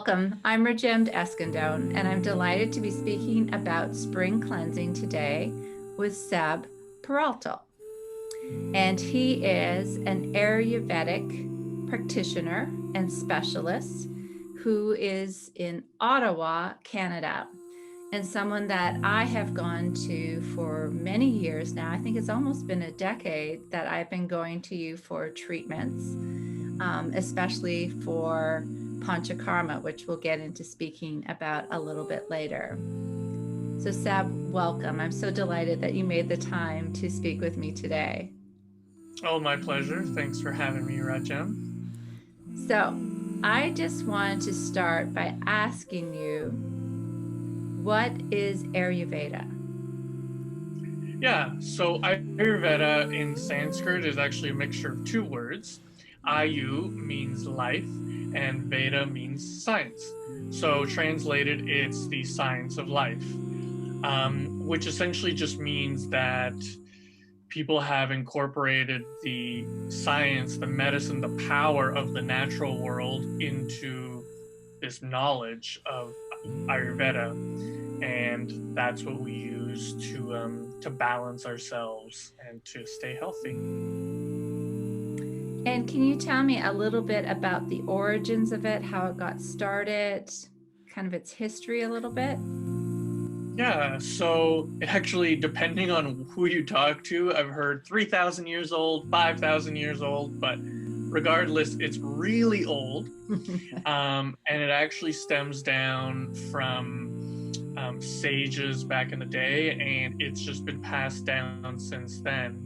Welcome, I'm Rajimed Eskandone, and I'm delighted to be speaking about spring cleansing today with Seb Peralta. And he is an Ayurvedic practitioner and specialist who is in Ottawa, Canada, and someone that I have gone to for many years now. I think it's almost been a decade that I've been going to you for treatments, especially for Panchakarma, which we'll get into speaking about a little bit later. So Seb, welcome. I'm so delighted that you made the time to speak with me today. Oh, my pleasure. Thanks for having me, Rajem. So I just wanted to start by asking you, what is Ayurveda? Yeah, so Ayurveda in Sanskrit is actually a mixture of two words. Ayu means life, and Veda means science. So translated, it's the science of life, which essentially just means that people have incorporated the science, the medicine, the power of the natural world into this knowledge of Ayurveda, and that's what we use to balance ourselves and to stay healthy. And can you tell me a little bit about the origins of it, how it got started, kind of its history a little bit? Yeah, so actually, depending on who you talk to, I've heard 3,000 years old, 5,000 years old, but regardless, it's really old. And it actually stems down from sages back in the day, and it's just been passed down since then.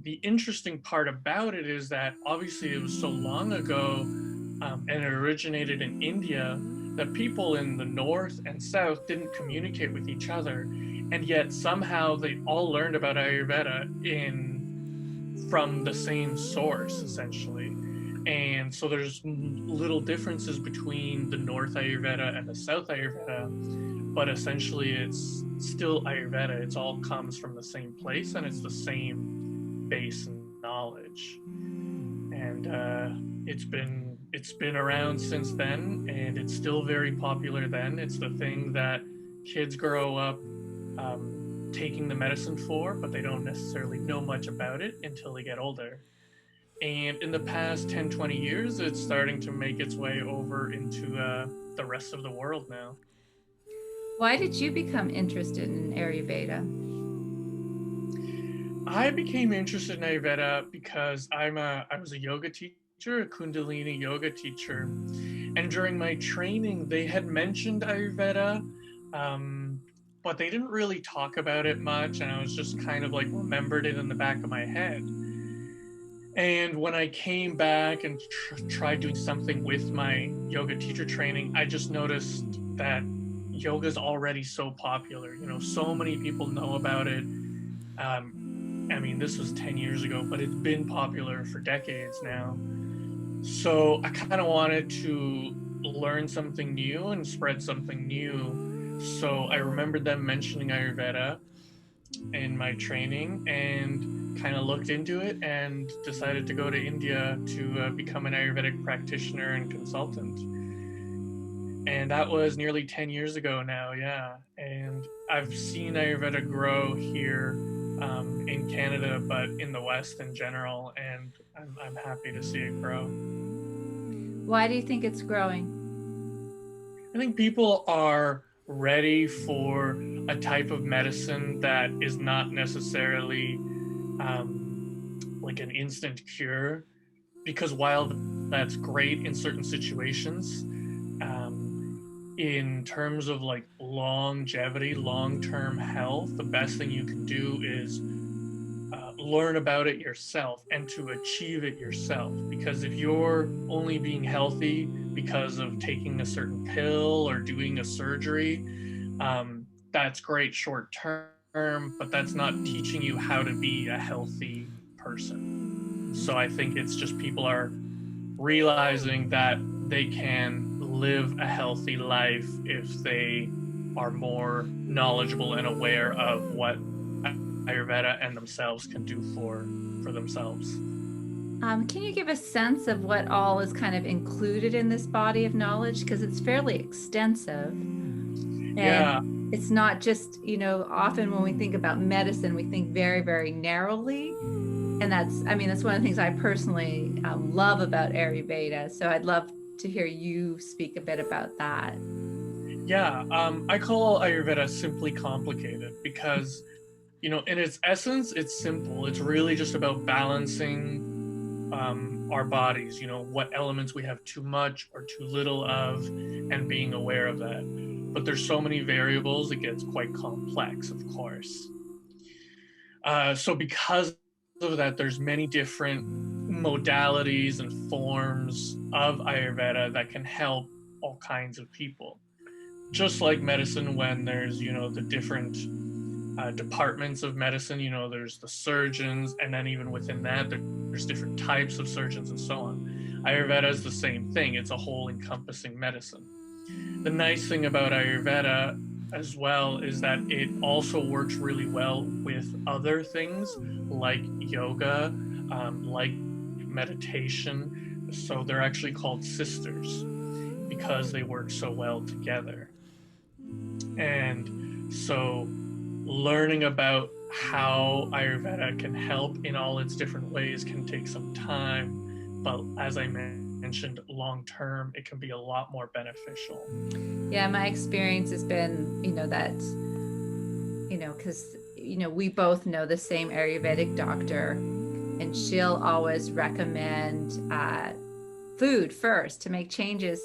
The interesting part about it is that obviously it was so long ago, and it originated in India, that people in the north and south didn't communicate with each other, and yet somehow they all learned about Ayurveda from the same source, essentially. And so there's little differences between the North Ayurveda and the South Ayurveda, but essentially it's still Ayurveda. It's all comes from the same place, and it's the same base knowledge. And it's been around since then, and it's still very popular. Then it's the thing that kids grow up taking the medicine for, but they don't necessarily know much about it until they get older. And in the past 10-20 years, it's starting to make its way over into the rest of the world now. Why did you become interested in Ayurveda? I became interested in Ayurveda because I was a yoga teacher, a Kundalini yoga teacher, and during my training they had mentioned Ayurveda, but they didn't really talk about it much, and I was just kind of like remembered it in the back of my head. And when I came back and tried doing something with my yoga teacher training, I just noticed that yoga is already so popular. You know, so many people know about it. I mean, this was 10 years ago, but it's been popular for decades now. So I kind of wanted to learn something new and spread something new. So I remembered them mentioning Ayurveda in my training and kind of looked into it and decided to go to India to become an Ayurvedic practitioner and consultant. And that was nearly 10 years ago now, yeah. And I've seen Ayurveda grow here in Canada, but in the West in general, and I'm happy to see it grow. Why do you think it's growing? I think people are ready for a type of medicine that is not necessarily like an instant cure, because while that's great in certain situations, in terms of like longevity, long-term health, the best thing you can do is learn about it yourself and to achieve it yourself. Because if you're only being healthy because of taking a certain pill or doing a surgery, that's great short term, but that's not teaching you how to be a healthy person. So I think it's just people are realizing that they can live a healthy life if they are more knowledgeable and aware of what Ayurveda and themselves can do for themselves. Can you give a sense of what all is kind of included in this body of knowledge? Because it's fairly extensive. Yeah. And it's not just, often when we think about medicine, we think very, very narrowly. And that's one of the things I personally love about Ayurveda. So I'd love to hear you speak a bit about that. Yeah. I call Ayurveda simply complicated because, in its essence, it's simple. It's really just about balancing our bodies, what elements we have too much or too little of, and being aware of that. But there's so many variables, it gets quite complex, of course. So because of that, there's many different modalities and forms of Ayurveda that can help all kinds of people. Just like medicine, when there's, the different departments of medicine, there's the surgeons, and then even within that, there's different types of surgeons and so on. Ayurveda is the same thing. It's a whole encompassing medicine. The nice thing about Ayurveda as well is that it also works really well with other things like yoga, like meditation. So they're actually called sisters because they work so well together. And so learning about how Ayurveda can help in all its different ways can take some time, but as I mentioned, long term, it can be a lot more beneficial. Yeah, my experience has been, that, because, we both know the same Ayurvedic doctor, and she'll always recommend food first to make changes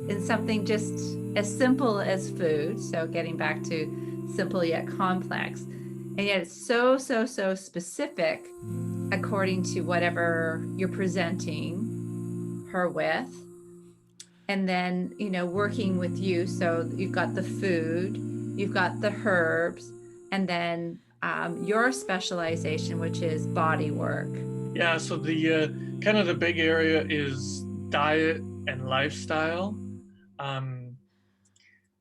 in something just as simple as food. So getting back to simple yet complex. And yet it's so specific according to whatever you're presenting her with. And then, working with you. So you've got the food, you've got the herbs, and then your specialization, which is body work. Yeah, so the kind of the big area is diet and lifestyle.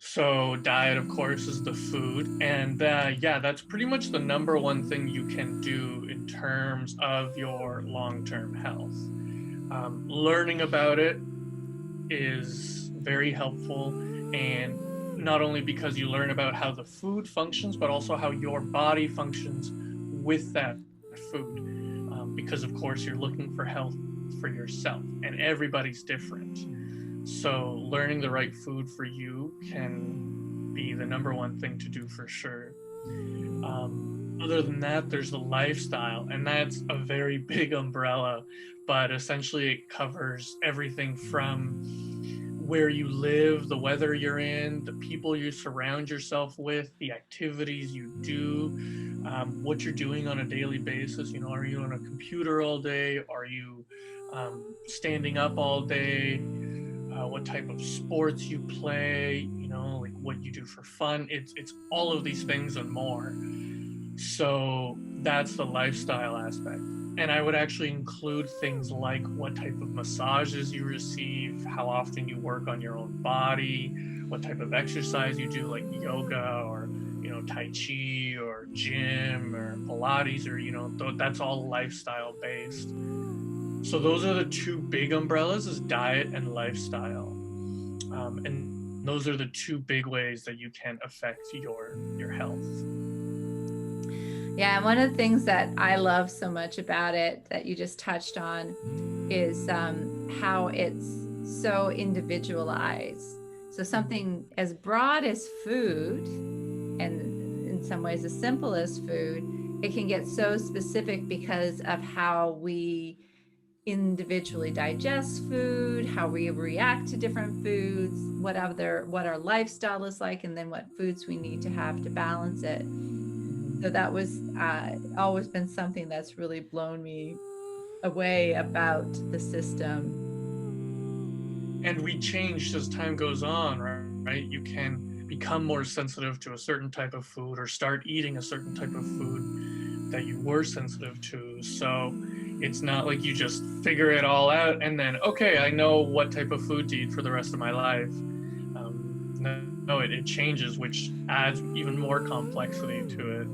So diet, of course, is the food. And yeah, that's pretty much the number one thing you can do in terms of your long-term health. Learning about it is very helpful, and not only because you learn about how the food functions, but also how your body functions with that food. Because, of course, you're looking for health for yourself, and everybody's different. So learning the right food for you can be the number one thing to do for sure. Other than that, there's the lifestyle, and that's a very big umbrella, but essentially it covers everything from where you live, the weather you're in, the people you surround yourself with, the activities you do, what you're doing on a daily basis. Are you on a computer all day? Are you standing up all day? What type of sports you play, like what you do for fun. It's all of these things and more. So that's the lifestyle aspect. And I would actually include things like what type of massages you receive, how often you work on your own body, what type of exercise you do, like yoga or, Tai Chi or gym or Pilates, or, that's all lifestyle based. So those are the two big umbrellas, is diet and lifestyle. And those are the two big ways that you can affect your health. Yeah, and one of the things that I love so much about it that you just touched on is how it's so individualized. So something as broad as food, and in some ways as simple as food, it can get so specific because of how we individually digest food, how we react to different foods, what our lifestyle is like, and then what foods we need to have to balance it. So that was always been something that's really blown me away about the system. And we change as time goes on, right? You can become more sensitive to a certain type of food or start eating a certain type of food that you were sensitive to. So it's not like you just figure it all out and then, okay, I know what type of food to eat for the rest of my life. No, it changes, which adds even more complexity to it.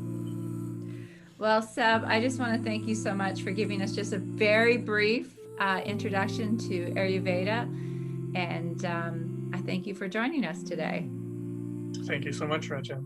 Well, Seb, I just want to thank you so much for giving us just a very brief introduction to Ayurveda. And I thank you for joining us today. Thank you so much, Rajan.